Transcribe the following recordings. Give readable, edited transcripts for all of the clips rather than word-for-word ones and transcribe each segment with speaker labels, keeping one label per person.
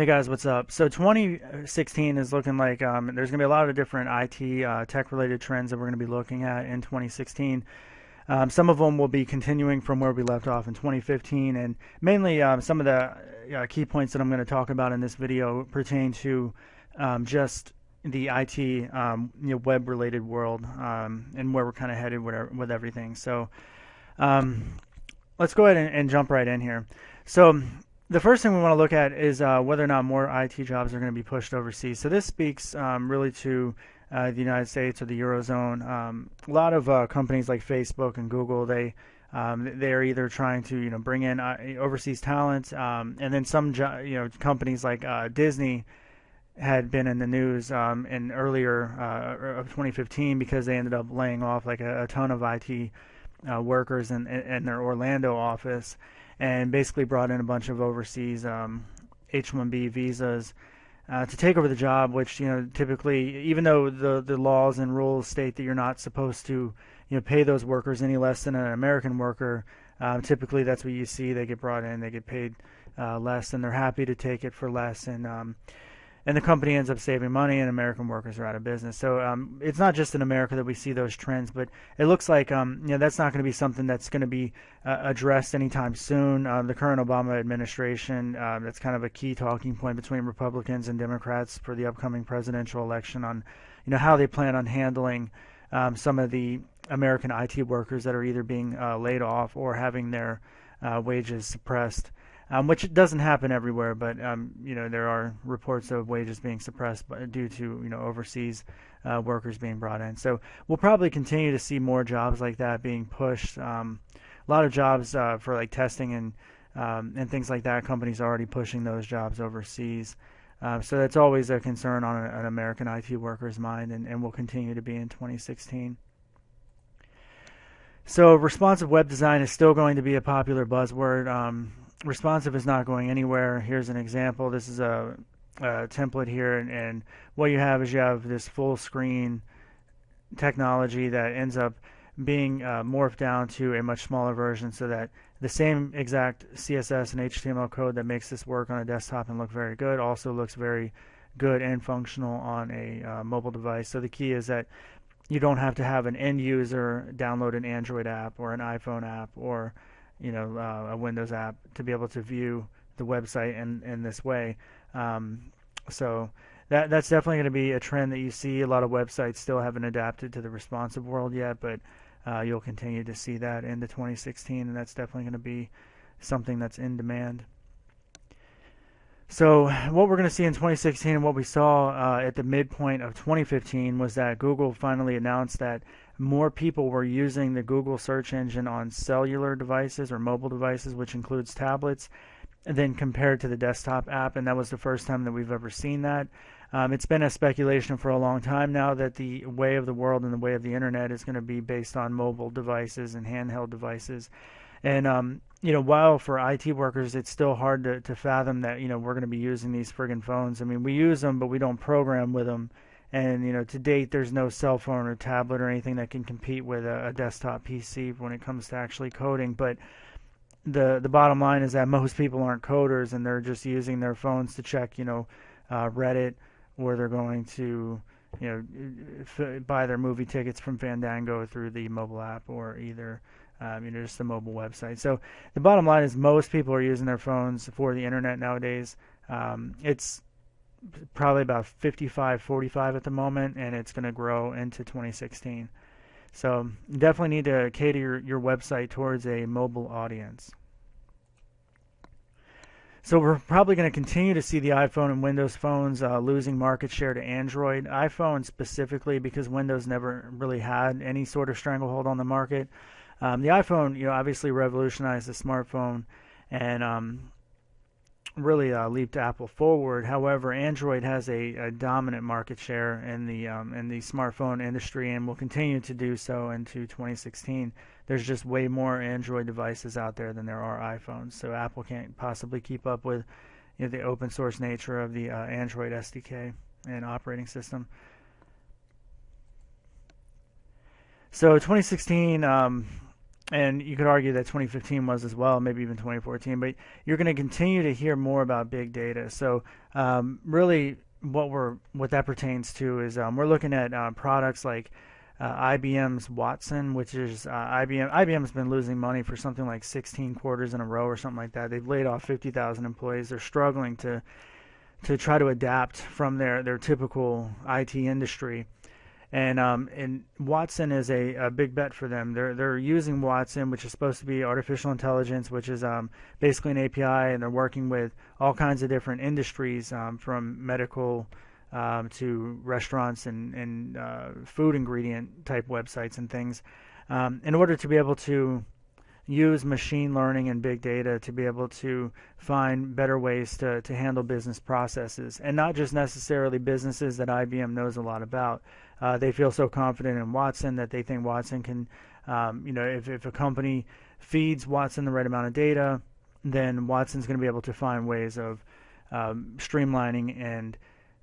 Speaker 1: Hey guys, what's up? So 2016 is looking like there's going to be a lot of different IT tech-related trends that we're going to be looking at in 2016. Some of them will be continuing from where we left off in 2015, and mainly some of the key points that I'm going to talk about in this video pertain to just the IT web-related world and where we're kind of headed with everything. So let's go ahead and jump right in here. So the first thing we want to look at is whether or not more IT jobs are going to be pushed overseas. So this speaks really to the United States or the Eurozone. A lot of companies like Facebook and Google, they are either trying to bring in overseas talent, and then some companies like Disney had been in the news in earlier of 2015 because they ended up laying off like a ton of IT workers in their Orlando office, and basically brought in a bunch of overseas H-1B visas to take over the job, which typically, even though the laws and rules state that you're not supposed to pay those workers any less than an American worker, typically that's what you see. They get brought in, they get paid less, and they're happy to take it for less, and the company ends up saving money, and American workers are out of business. So it's not just in America that we see those trends, but it looks like that's not going to be something that's going to be addressed anytime soon. The current Obama administration, that's kind of a key talking point between Republicans and Democrats for the upcoming presidential election on how they plan on handling some of the American IT workers that are either being laid off or having their wages suppressed. Which doesn't happen everywhere, but there are reports of wages being suppressed due to overseas workers being brought in. So we'll probably continue to see more jobs like that being pushed. A lot of jobs for like testing and things like that. Companies are already pushing those jobs overseas. So that's always a concern on an American IT worker's mind, and will continue to be in 2016. So responsive web design is still going to be a popular buzzword. Responsive is not going anywhere. Here's an example. This is a template here, and what you have is you have this full screen technology that ends up being morphed down to a much smaller version, so that the same exact CSS and HTML code that makes this work on a desktop and look very good also looks very good and functional on a mobile device. So the key is that you don't have to have an end user download an Android app or an iPhone app or a Windows app to be able to view the website in this way. So that's definitely going to be a trend that you see. A lot of websites still haven't adapted to the responsive world yet, but you'll continue to see that into 2016, and that's definitely going to be something that's in demand. So what we're going to see in 2016 and what we saw at the midpoint of 2015 was that Google finally announced that more people were using the Google search engine on cellular devices or mobile devices, which includes tablets, than compared to the desktop app, and that was the first time that we've ever seen that. It's been a speculation for a long time now that the way of the world and the way of the internet is going to be based on mobile devices and handheld devices. And while for IT workers it's still hard to fathom that we're going to be using these friggin' phones. I mean, we use them, but we don't program with them. And to date, there's no cell phone or tablet or anything that can compete with a desktop PC when it comes to actually coding. But the bottom line is that most people aren't coders, and they're just using their phones to check Reddit, or they're going to buy their movie tickets from Fandango through the mobile app, or either just the mobile website. So the bottom line is most people are using their phones for the internet nowadays. It's probably about 55-45 at the moment, and it's going to grow into 2016. So you definitely need to cater your website towards a mobile audience. So we're probably going to continue to see the iPhone and Windows phones losing market share to Android. iPhone specifically, because Windows never really had any sort of stranglehold on the market. The iPhone, obviously revolutionized the smartphone and really leaped Apple forward. However, Android has a dominant market share in the smartphone industry and will continue to do so into 2016. There's just way more Android devices out there than there are iPhones, so Apple can't possibly keep up with the open source nature of the Android SDK and operating system. So 2016, and you could argue that 2015 was as well, maybe even 2014. But you're going to continue to hear more about big data. So really, what that pertains to is we're looking at products like IBM's Watson, which is IBM. IBM's been losing money for something like 16 quarters in a row or something like that. They've laid off 50,000 employees. They're struggling to try to adapt from their typical IT industry. And Watson is a big bet for them. They're using Watson, which is supposed to be artificial intelligence, which is basically an API, and they're working with all kinds of different industries, from medical to restaurants and food ingredient type websites and things, in order to be able to use machine learning and big data to be able to find better ways to handle business processes, and not just necessarily businesses that IBM knows a lot about. They feel so confident in Watson that they think Watson can, if a company feeds Watson the right amount of data, then Watson's going to be able to find ways of streamlining and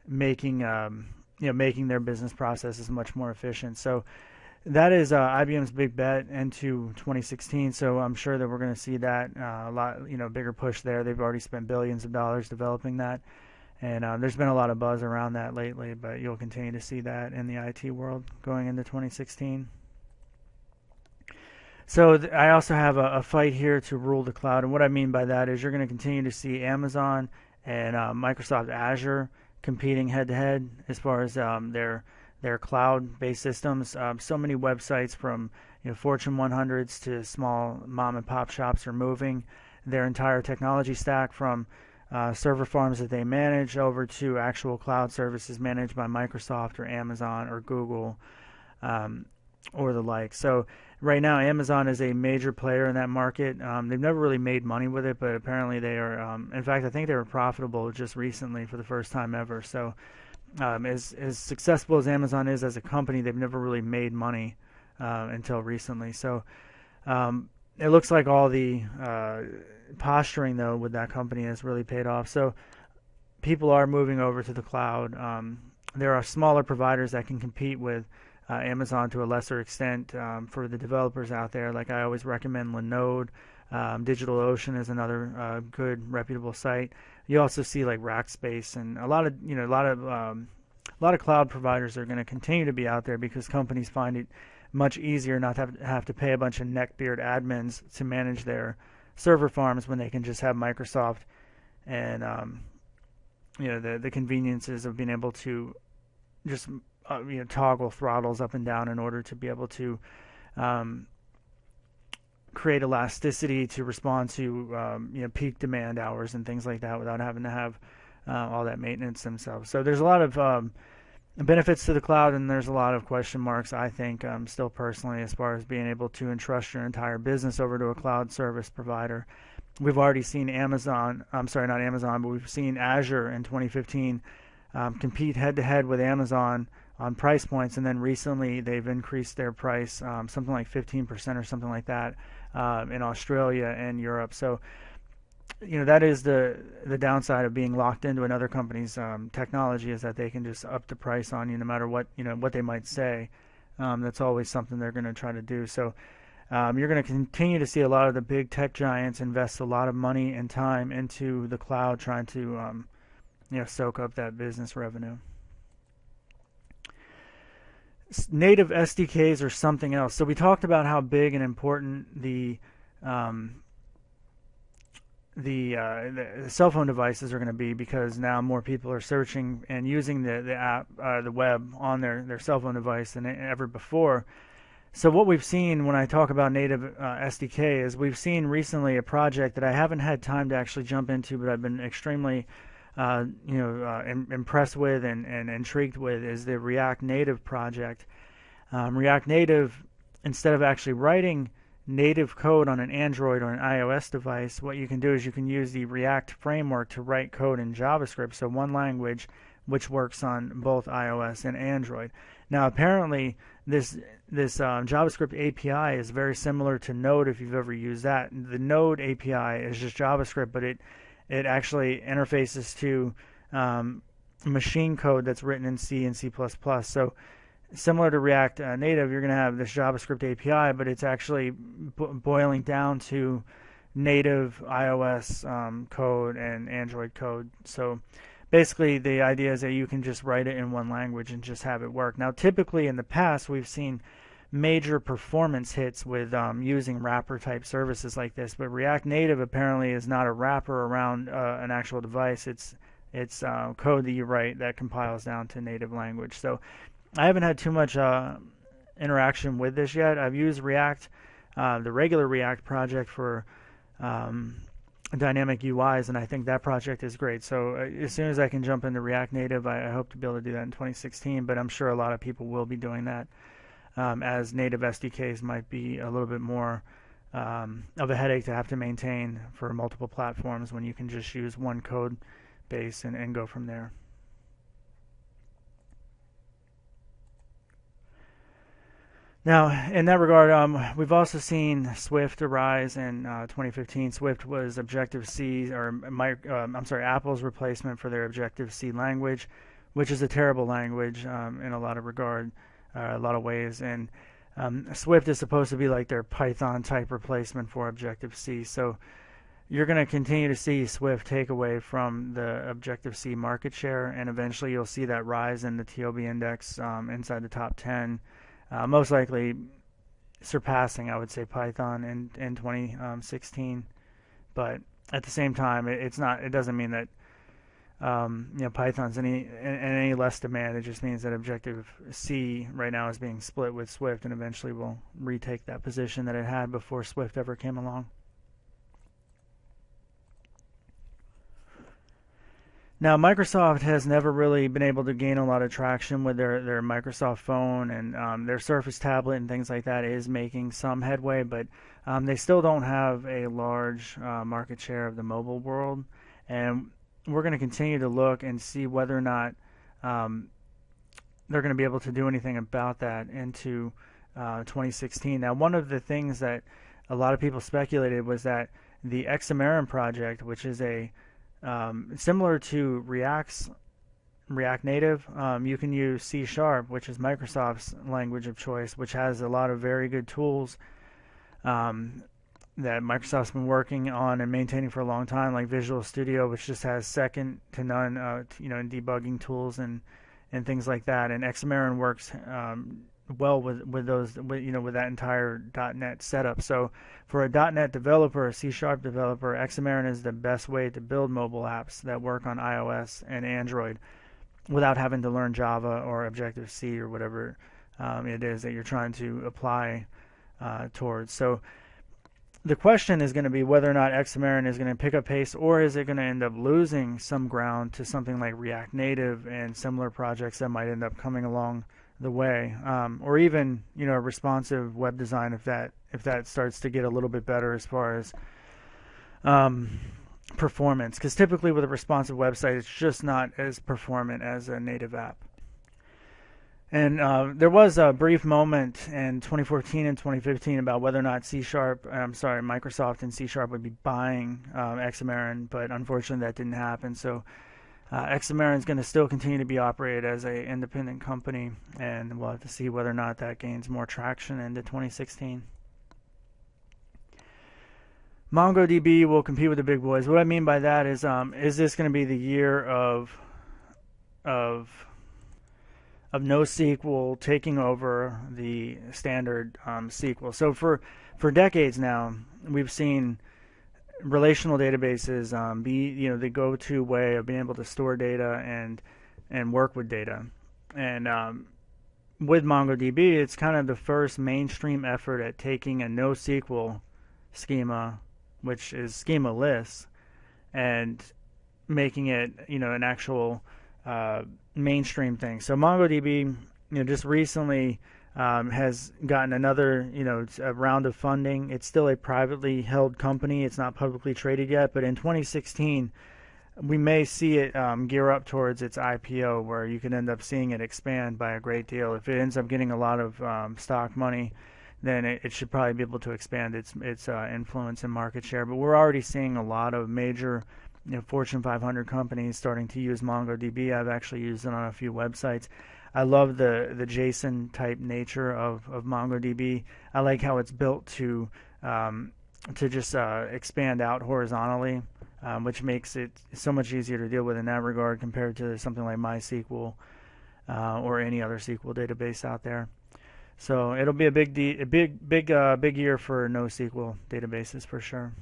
Speaker 1: making their business processes much more efficient. So that is IBM's big bet into 2016. So I'm sure that we're going to see that a lot, bigger push there. They've already spent billions of dollars developing that, and there's been a lot of buzz around that lately. But you'll continue to see that in the IT world going into 2016. So I also have a fight here to rule the cloud, and what I mean by that is you're going to continue to see Amazon and Microsoft Azure competing head-to-head as far as their cloud-based systems. So many websites from Fortune 100s to small mom-and-pop shops are moving their entire technology stack from server farms that they manage over to actual cloud services managed by Microsoft or Amazon or Google or the like. So right now, Amazon is a major player in that market. They've never really made money with it, but apparently they are. In fact, I think they were profitable just recently for the first time ever. So as successful as Amazon is as a company, they've never really made money until recently. So it looks like all the posturing, though, with that company has really paid off. So people are moving over to the cloud. There are smaller providers that can compete with Amazon to a lesser extent for the developers out there. Like I always recommend Linode. DigitalOcean is another good, reputable site. You also see like Rackspace and a lot of cloud providers are going to continue to be out there because companies find it much easier not to have to pay a bunch of neckbeard admins to manage their server farms when they can just have Microsoft and the conveniences of being able to just toggle throttles up and down in order to be able to create elasticity to respond to peak demand hours and things like that without having to have all that maintenance themselves. So there's a lot of benefits to the cloud, and there's a lot of question marks, I think, still personally, as far as being able to entrust your entire business over to a cloud service provider. We've already seen we've seen Azure in 2015 compete head-to-head with Amazon on price points, and then recently they've increased their price something like 15% or something like that in Australia and Europe. So that is the downside of being locked into another company's technology, is that they can just up the price on you no matter what they might say. That's always something they're going to try to do. So you're going to continue to see a lot of the big tech giants invest a lot of money and time into the cloud, trying to soak up that business revenue. Native SDKs are something else. So we talked about how big and important the cell phone devices are going to be, because now more people are searching and using the app, the web on their cell phone device than ever before. So what we've seen when I talk about native SDK is we've seen recently a project that I haven't had time to actually jump into, but I've been extremely impressed with and intrigued with, is the React Native project. React Native, instead of actually writing native code on an Android or an iOS device, what you can do is you can use the React framework to write code in JavaScript, so one language which works on both iOS and Android. Now, apparently, this JavaScript API is very similar to Node, if you've ever used that. The Node API is just JavaScript, but it actually interfaces to machine code that's written in C and C++. So similar to React Native, you're going to have this JavaScript API, but it's actually boiling down to native iOS code and Android code. So basically, the idea is that you can just write it in one language and just have it work. Now, typically in the past, we've seen major performance hits with using wrapper type services like this, but React Native apparently is not a wrapper around an actual device. It's code that you write that compiles down to native language. So I haven't had too much interaction with this yet. I've used React, the regular React project for dynamic UIs, and I think that project is great. So as soon as I can jump into React Native, I hope to be able to do that in 2016, but I'm sure a lot of people will be doing that, as native SDKs might be a little bit more of a headache to have to maintain for multiple platforms when you can just use one code base and go from there. Now, in that regard, we've also seen Swift arise in 2015. Swift was Objective-C, or Apple's replacement for their Objective-C language, which is a terrible language in a lot of ways. And Swift is supposed to be like their Python type replacement for Objective-C. So you're going to continue to see Swift take away from the Objective-C market share, and eventually you'll see that rise in the TOB index inside the top 10. Most likely surpassing, I would say, Python in 2016, but at the same time, it doesn't mean that Python's in any less demand. It just means that Objective-C right now is being split with Swift, and eventually will retake that position that it had before Swift ever came along. Now, Microsoft has never really been able to gain a lot of traction with their Microsoft phone, and their Surface tablet and things like that is making some headway, but they still don't have a large market share of the mobile world. And we're going to continue to look and see whether or not they're going to be able to do anything about that into 2016. Now, one of the things that a lot of people speculated was that the Xamarin project, which is similar to React Native, you can use C#, which is Microsoft's language of choice, which has a lot of very good tools that Microsoft's been working on and maintaining for a long time, like Visual Studio, which just has second to none, debugging tools and things like that. And Xamarin works well with that entire .NET setup. So for a .NET developer, a C# developer, Xamarin is the best way to build mobile apps that work on iOS and Android without having to learn Java or Objective-C or whatever it is that you're trying to apply towards. So the question is going to be whether or not Xamarin is going to pick up pace, or is it going to end up losing some ground to something like React Native and similar projects that might end up coming along the way, or even responsive web design if that starts to get a little bit better as far as performance, because typically with a responsive website it's just not as performant as a native app. And there was a brief moment in 2014 and 2015 about whether or not Microsoft and C# would be buying Xamarin, but unfortunately that didn't happen. So Xamarin is going to still continue to be operated as an independent company, and we'll have to see whether or not that gains more traction into 2016. MongoDB will compete with the big boys. What I mean by that is this going to be the year of NoSQL taking over the standard SQL? So for decades now, we've seen relational databases be the go-to way of being able to store data and work with data. And with MongoDB, it's kind of the first mainstream effort at taking a NoSQL schema, which is schemaless, and making it an actual mainstream thing. So MongoDB just recently has gotten another a round of funding. It's still a privately held company. It's not publicly traded yet, but in 2016 we may see it gear up towards its IPO, where you can end up seeing it expand by a great deal. If it ends up getting a lot of stock money, then it should probably be able to expand its influence and market share. But we're already seeing a lot of major Fortune 500 companies starting to use MongoDB. I've actually used it on a few websites. I love the JSON type nature of MongoDB. I like how it's built to just expand out horizontally, which makes it so much easier to deal with in that regard compared to something like MySQL or any other SQL database out there. So it'll be a big year for NoSQL databases for sure.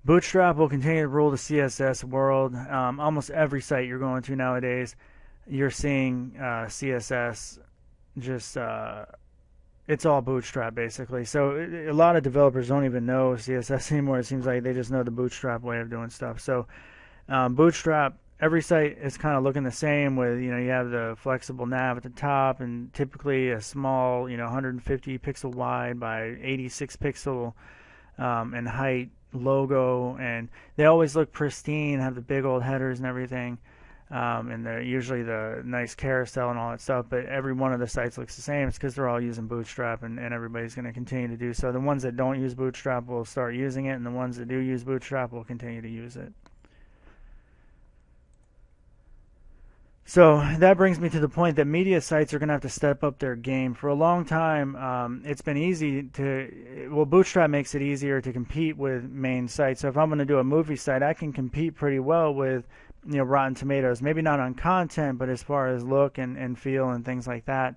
Speaker 1: Bootstrap will continue to rule the CSS world. Almost every site you're going to nowadays, you're seeing CSS just it's all Bootstrap basically. So a lot of developers don't even know CSS anymore. It seems like they just know the Bootstrap way of doing stuff. So Bootstrap, every site is kind of looking the same with, you have the flexible nav at the top and typically a small, 150 pixel wide by 86 pixel in height logo, and they always look pristine, have the big old headers and everything. And they're usually the nice carousel and all that stuff, but every one of the sites looks the same. It's because they're all using Bootstrap, and everybody's going to continue to do so. The ones that don't use Bootstrap will start using it, and the ones that do use Bootstrap will continue to use it. So that brings me to the point that media sites are going to have to step up their game. For a long time, it's been Bootstrap makes it easier to compete with main sites. So if I'm going to do a movie site, I can compete pretty well with Rotten Tomatoes, maybe not on content, but as far as look and feel and things like that.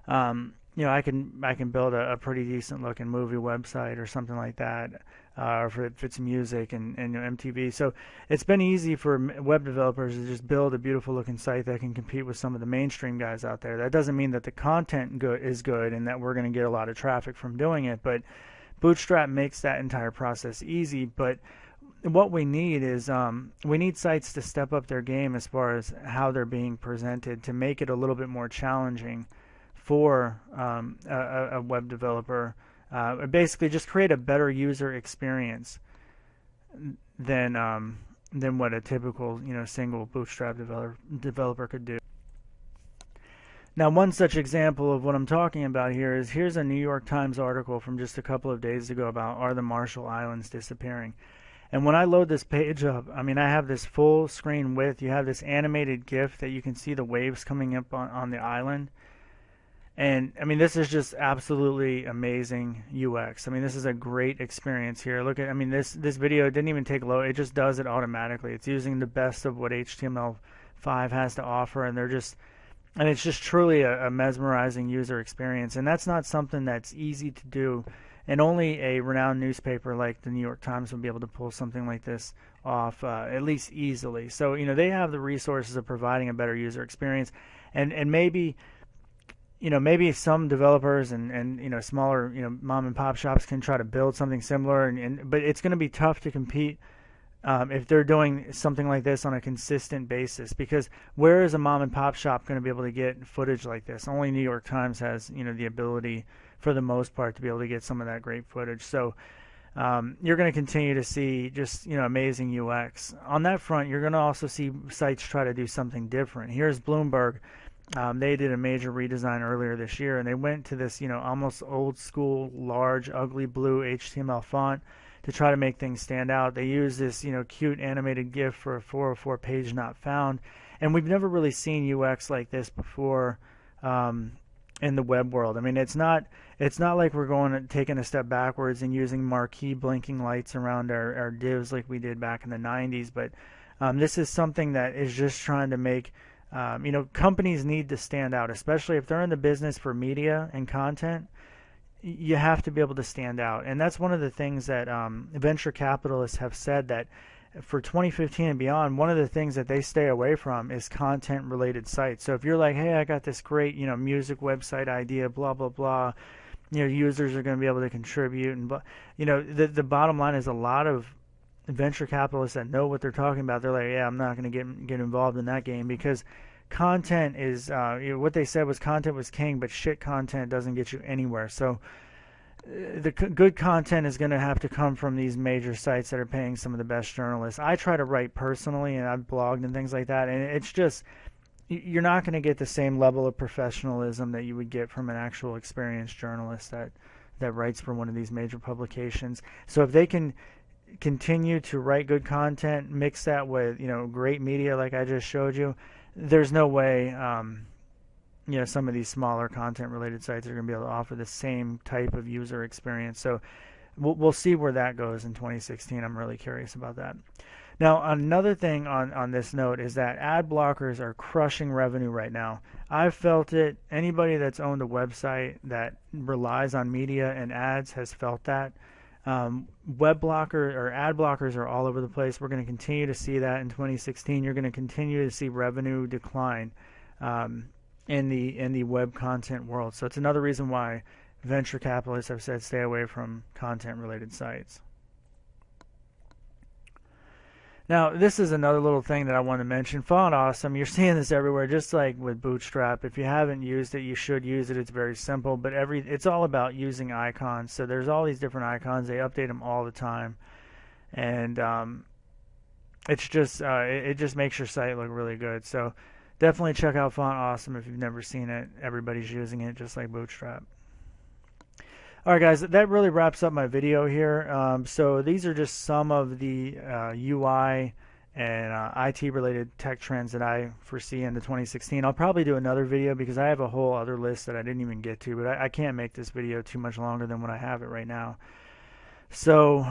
Speaker 1: I can build a pretty decent looking movie website or something like that, or if it's music and MTV. So it's been easy for web developers to just build a beautiful looking site that can compete with some of the mainstream guys out there. That doesn't mean that the content is good and that we're going to get a lot of traffic from doing it, but Bootstrap makes that entire process easy. But what we need is we need sites to step up their game as far as how they're being presented to make it a little bit more challenging for a web developer. Basically, just create a better user experience than what a typical single Bootstrap developer could do. Now, one such example of what I'm talking about here's a New York Times article from just a couple of days ago about, are the Marshall Islands disappearing? And when I load this page up, I have this full screen width. You have this animated GIF that you can see the waves coming up on the island. And this is just absolutely amazing UX. This is a great experience here. Look at, this video didn't even take load. It just does it automatically. It's using the best of what HTML5 has to offer, and it's just truly a mesmerizing user experience. And that's not something that's easy to do. And only a renowned newspaper like the New York Times would be able to pull something like this off, at least easily. So, they have the resources of providing a better user experience. And maybe, maybe some developers and smaller, mom and pop shops can try to build something similar. But it's going to be tough to compete if they're doing something like this on a consistent basis. Because where is a mom and pop shop going to be able to get footage like this? Only New York Times has, the ability, for the most part, to be able to get some of that great footage. So you're going to continue to see just amazing UX. On that front, you're going to also see sites try to do something different. Here's Bloomberg. They did a major redesign earlier this year, and they went to this almost old school, large, ugly blue HTML font to try to make things stand out. They use this cute animated GIF for a 404 page not found, and we've never really seen UX like this before. In the web world. It's not like we're taking a step backwards and using marquee blinking lights around our divs like we did back in the 90s, but this is something that is just trying to make companies need to stand out, especially if they're in the business for media and content. You have to be able to stand out, and that's one of the things that venture capitalists have said, that for 2015 and beyond, one of the things that they stay away from is content-related sites. So if you're like, hey, I got this great, music website idea, blah, blah, blah, users are going to be able to contribute, and blah. The bottom line is a lot of venture capitalists that know what they're talking about, they're like, yeah, I'm not going to get involved in that game, because content is, what they said was content was king, but shit content doesn't get you anywhere. So the good content is going to have to come from these major sites that are paying some of the best journalists. I try to write personally, and I've blogged and things like that, and it's just, you're not going to get the same level of professionalism that you would get from an actual experienced journalist that writes for one of these major publications. So if they can continue to write good content, mix that with great media like I just showed you, there's no way some of these smaller content related sites are going to be able to offer the same type of user experience. So we'll see where that goes in 2016. I'm really curious about that. Now, another thing on this note is that ad blockers are crushing revenue right now. I've felt it. Anybody that's owned a website that relies on media and ads has felt that. Web blocker or ad blockers are all over the place. We're going to continue to see that in 2016. You're going to continue to see revenue decline in the web content world. So it's another reason why venture capitalists have said stay away from content-related sites. Now, this is another little thing that I want to mention. Font Awesome, you're seeing this everywhere, just like with Bootstrap. If you haven't used it, you should use it. It's very simple, but it's all about using icons. So there's all these different icons. They update them all the time, and it's just it just makes your site look really good. So definitely check out Font Awesome if you've never seen it. Everybody's using it, just like Bootstrap. All right, guys, that really wraps up my video here. So these are just some of the UI and IT-related tech trends that I foresee into 2016. I'll probably do another video because I have a whole other list that I didn't even get to, but I can't make this video too much longer than what I have it right now. So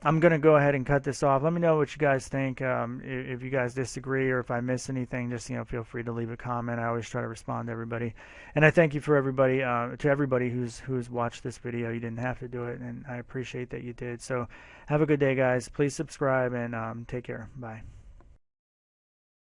Speaker 1: I'm going to go ahead and cut this off. Let me know what you guys think. If you guys disagree or if I miss anything, just feel free to leave a comment. I always try to respond to everybody. And I thank you for everybody to everybody who's watched this video. You didn't have to do it, and I appreciate that you did. So have a good day, guys. Please subscribe and take care. Bye.